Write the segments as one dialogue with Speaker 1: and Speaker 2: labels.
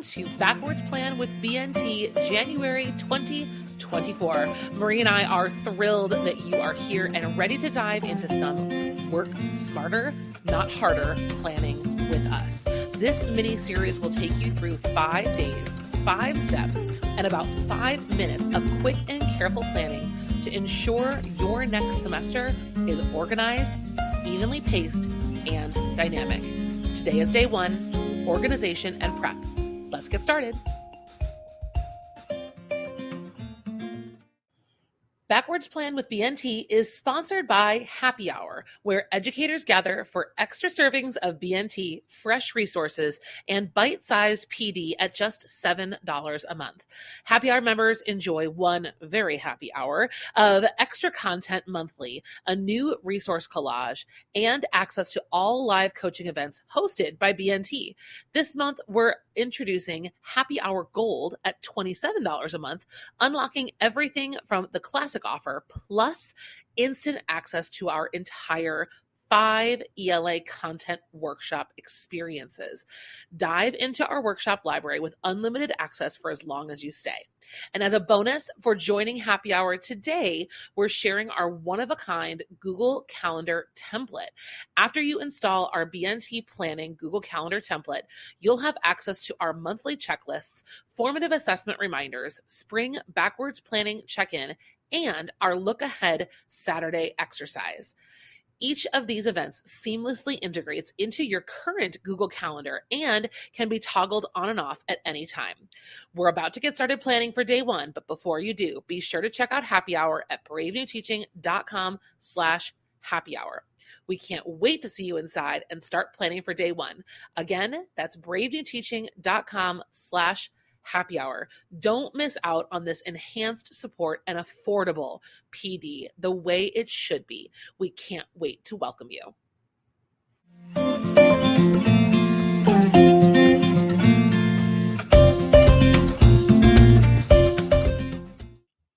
Speaker 1: to Backwards Plan with BNT January 2024. Marie and I are thrilled that you are here and ready to dive into some work smarter, not harder planning with us. This mini series will take you through 5 days, 5 steps, and about 5 minutes of quick and careful planning to ensure your next semester is organized, evenly paced, and dynamic. Today is day 1, organization and prep. Let's get started. Backwards Plan with BNT is sponsored by Happy Hour, where educators gather for extra servings of BNT, fresh resources, and bite-sized PD at just $7 a month. Happy Hour members enjoy one very happy hour of extra content monthly, a new resource collage, and access to all live coaching events hosted by BNT. This month, we're introducing Happy Hour Gold at $27 a month, unlocking everything from the classic offer plus instant access to our entire 5 ELA content workshop experiences. Dive into our workshop library with unlimited access for as long as you stay. And as a bonus for joining Happy Hour today, we're sharing our one-of-a-kind Google Calendar template. After you install our BNT Planning Google Calendar template, you'll have access to our monthly checklists, formative assessment reminders, spring backwards planning check-in, and our look ahead Saturday exercise. Each of these events seamlessly integrates into your current Google Calendar and can be toggled on and off at any time. We're about to get started planning for day 1, but before you do, be sure to check out Happy Hour at bravenewteaching.com/happy hour. We can't wait to see you inside and start planning for day 1. Again, that's bravenewteaching.com/happy hour. Don't miss out on this enhanced support and affordable PD the way it should be. We can't wait to welcome you.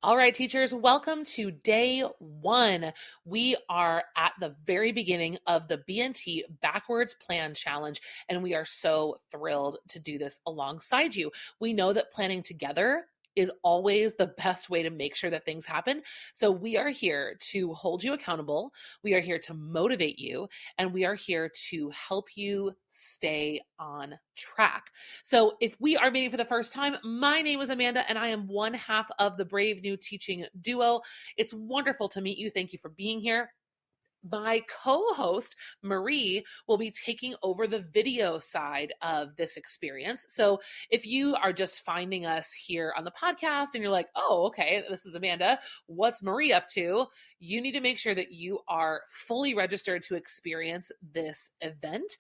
Speaker 1: All right, teachers, welcome to day 1. We are at the very beginning of the BNT Backwards Plan Challenge, and we are so thrilled to do this alongside you. We know that planning together is always the best way to make sure that things happen. So we are here to hold you accountable. We are here to motivate you, and we are here to help you stay on track. So if we are meeting for the first time, my name is Amanda, and I am one half of the Brave New Teaching duo. It's wonderful to meet you. Thank you for being here. My co-host, Marie, will be taking over the video side of this experience. So if you are just finding us here on the podcast and you're like, oh, okay, this is Amanda, what's Marie up to? You need to make sure that you are fully registered to experience this event.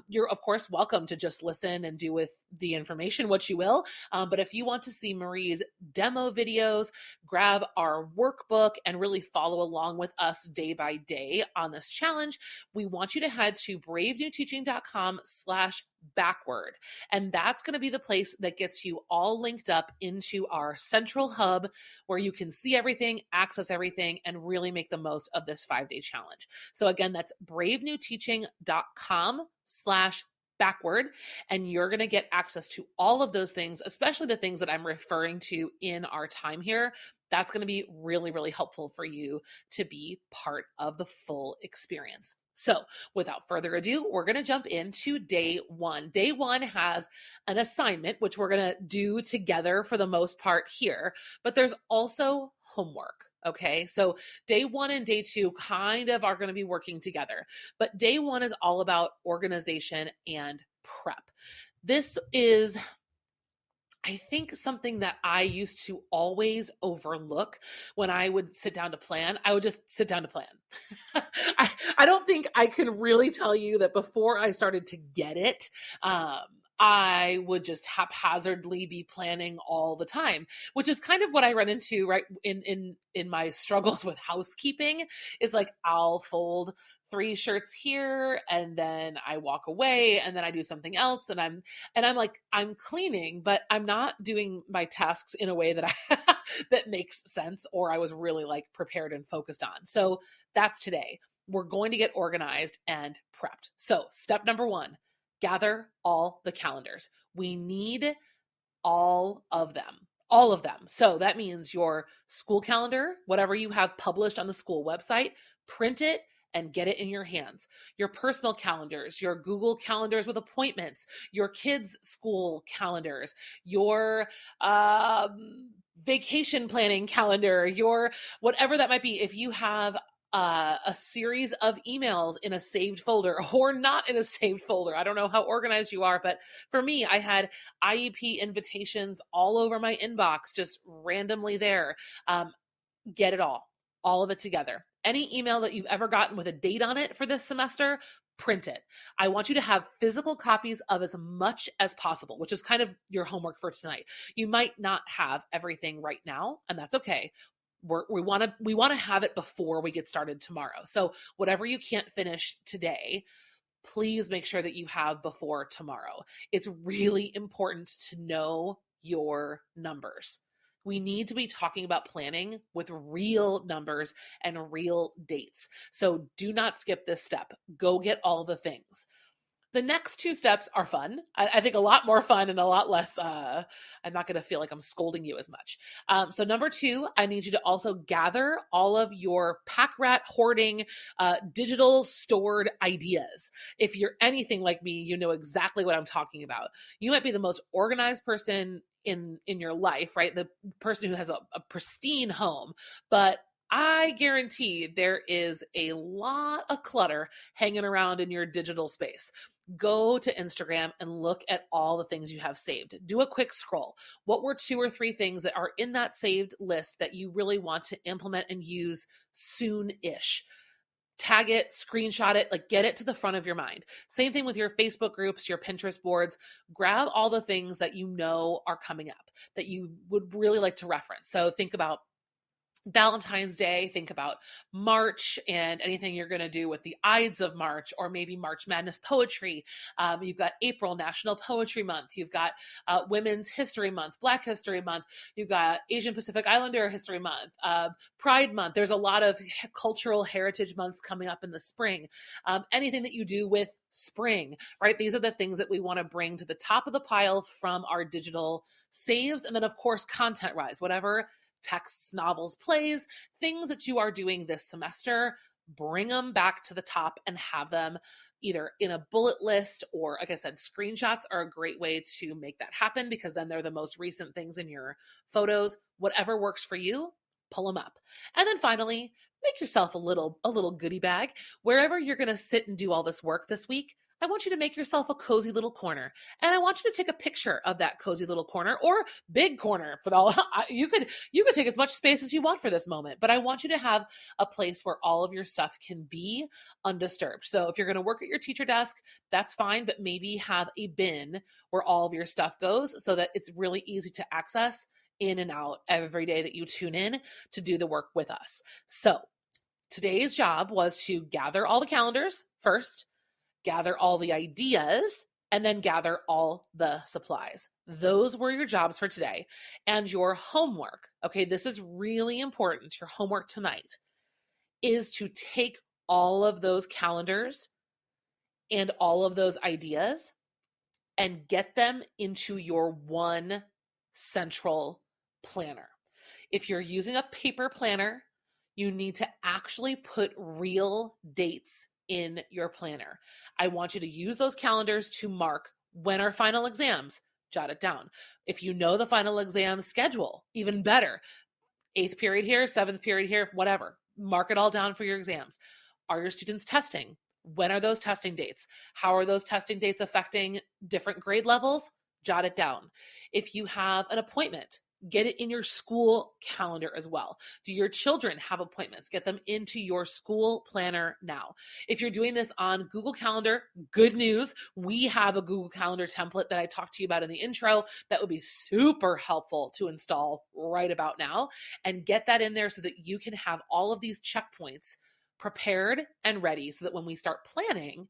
Speaker 1: You're, of course, welcome to just listen and do with the information what you will. But if you want to see Marie's demo videos, grab our workbook, and really follow along with us day by day on this challenge, we want you to head to bravenewteaching.com/backward. And that's going to be the place that gets you all linked up into our central hub where you can see everything, access everything, and really make the most of this 5-day challenge. So again, that's bravenewteaching.com/backward, and you're going to get access to all of those things, especially the things that I'm referring to in our time here. That's going to be really, really helpful for you to be part of the full experience. So without further ado, we're going to jump into day 1. Day 1 has an assignment, which we're going to do together for the most part here, but there's also homework. Okay, so day 1 and day 2 kind of are going to be working together, but day 1 is all about organization and prep. This is, I think, something that I used to always overlook when I would sit down to plan. I would just sit down to plan. I don't think I can really tell you that before I started to get it, I would just haphazardly be planning all the time, which is kind of what I run into right in my struggles with housekeeping. Is like I'll fold 3 shirts here and then I walk away and then I do something else and I'm like I'm cleaning, but I'm not doing my tasks in a way that that makes sense or I was really like prepared and focused on. So that's today. We're going to get organized and prepped. So step number 1, gather all the calendars. We need all of them. All of them. So that means your school calendar, whatever you have published on the school website, print it and get it in your hands. Your personal calendars, your Google calendars with appointments, your kids' school calendars, your vacation planning calendar, your whatever that might be. If you have a series of emails in a saved folder or not in a saved folder. I don't know how organized you are, but for me, I had IEP invitations all over my inbox, just randomly there. Get it all of it together. Any email that you've ever gotten with a date on it for this semester, print it. I want you to have physical copies of as much as possible, which is kind of your homework for tonight. You might not have everything right now, and that's okay. We want to have it before we get started tomorrow. So whatever you can't finish today, please make sure that you have before tomorrow. It's really important to know your numbers. We need to be talking about planning with real numbers and real dates. So do not skip this step. Go get all the things. The next two steps are fun. I think a lot more fun and a lot less, I'm not going to feel like I'm scolding you as much. So number 2, I need you to also gather all of your pack rat hoarding, digital stored ideas. If you're anything like me, you know exactly what I'm talking about. You might be the most organized person in your life, right? The person who has a pristine home, but I guarantee there is a lot of clutter hanging around in your digital space. Go to Instagram and look at all the things you have saved. Do a quick scroll. What were 2 or 3 things that are in that saved list that you really want to implement and use soon-ish? Tag it, screenshot it, like get it to the front of your mind. Same thing with your Facebook groups, your Pinterest boards. Grab all the things that you know are coming up that you would really like to reference. So think about Valentine's Day, think about March and anything you're going to do with the Ides of March, or maybe March Madness poetry. You've got April, National Poetry Month. You've got Women's History Month, Black History Month. You've got Asian Pacific Islander History Month, Pride Month. There's a lot of cultural heritage months coming up in the spring. Anything that you do with spring, right? These are the things that we want to bring to the top of the pile from our digital saves. And then, of course, content-wise, whatever texts, novels, plays, things that you are doing this semester, bring them back to the top and have them either in a bullet list, or like I said, screenshots are a great way to make that happen, because then they're the most recent things in your photos. Whatever works for you, pull them up. And then finally, make yourself a little goodie bag. Wherever you're going to sit and do all this work this week, I want you to make yourself a cozy little corner, and I want you to take a picture of that cozy little corner, or big corner for all. You could take as much space as you want for this moment, but I want you to have a place where all of your stuff can be undisturbed. So if you're going to work at your teacher desk, that's fine, but maybe have a bin where all of your stuff goes so that it's really easy to access in and out every day that you tune in to do the work with us. So today's job was to gather all the calendars first, gather all the ideas, and then gather all the supplies. Those were your jobs for today. And your homework, okay, this is really important. Your homework tonight is to take all of those calendars and all of those ideas and get them into your one central planner. If you're using a paper planner, you need to actually put real dates in your planner. I want you to use those calendars to mark when are final exams. Jot it down. If you know the final exam schedule, even better. 8th period here, 7th period here, whatever. Mark it all down for your exams. Are your students testing? When are those testing dates? How are those testing dates affecting different grade levels? Jot it down. If you have an appointment, get it in your school calendar as well. Do your children have appointments? Get them into your school planner now. If you're doing this on Google Calendar, good news. We have a Google Calendar template that I talked to you about in the intro that would be super helpful to install right about now, and get that in there so that you can have all of these checkpoints prepared and ready so that when we start planning,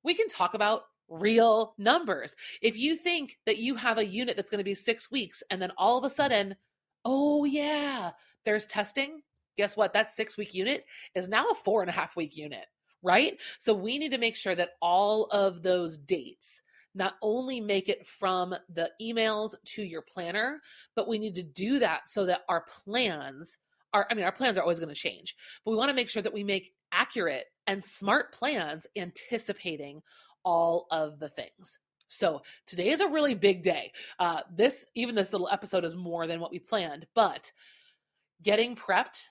Speaker 1: we can talk about real numbers. If you think that you have a unit that's going to be 6 weeks and then all of a sudden, oh yeah, there's testing, guess what? That 6-week unit is now a 4.5-week unit, right? So we need to make sure that all of those dates not only make it from the emails to your planner, but we need to do that so that our plans our plans are always going to change, but we want to make sure that we make accurate and smart plans anticipating all of the things. So today is a really big day. This little episode is more than what we planned, but getting prepped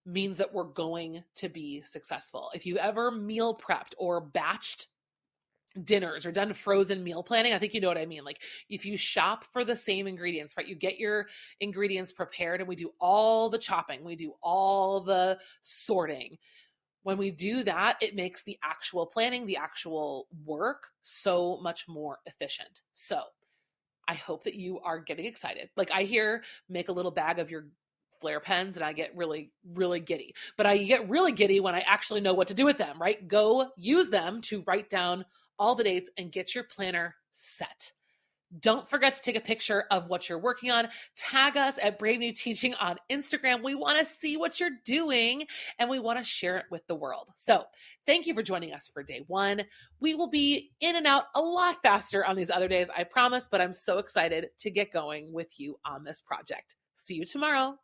Speaker 1: means that we're going to be successful. If you ever meal prepped or batched dinners or done frozen meal planning, I think you know what I mean. Like if you shop for the same ingredients, right? You get your ingredients prepared and we do all the chopping, we do all the sorting. When we do that, it makes the actual planning, the actual work so much more efficient. So I hope that you are getting excited. Like I hear, make a little bag of your Flair pens and I get really, really giddy. But I get really giddy when I actually know what to do with them, right? Go use them to write down all the dates and get your planner set. Don't forget to take a picture of what you're working on. Tag us at Brave New Teaching on Instagram. We want to see what you're doing and we want to share it with the world. So thank you for joining us for day one. We will be in and out a lot faster on these other days, I promise, but I'm so excited to get going with you on this project. See you tomorrow.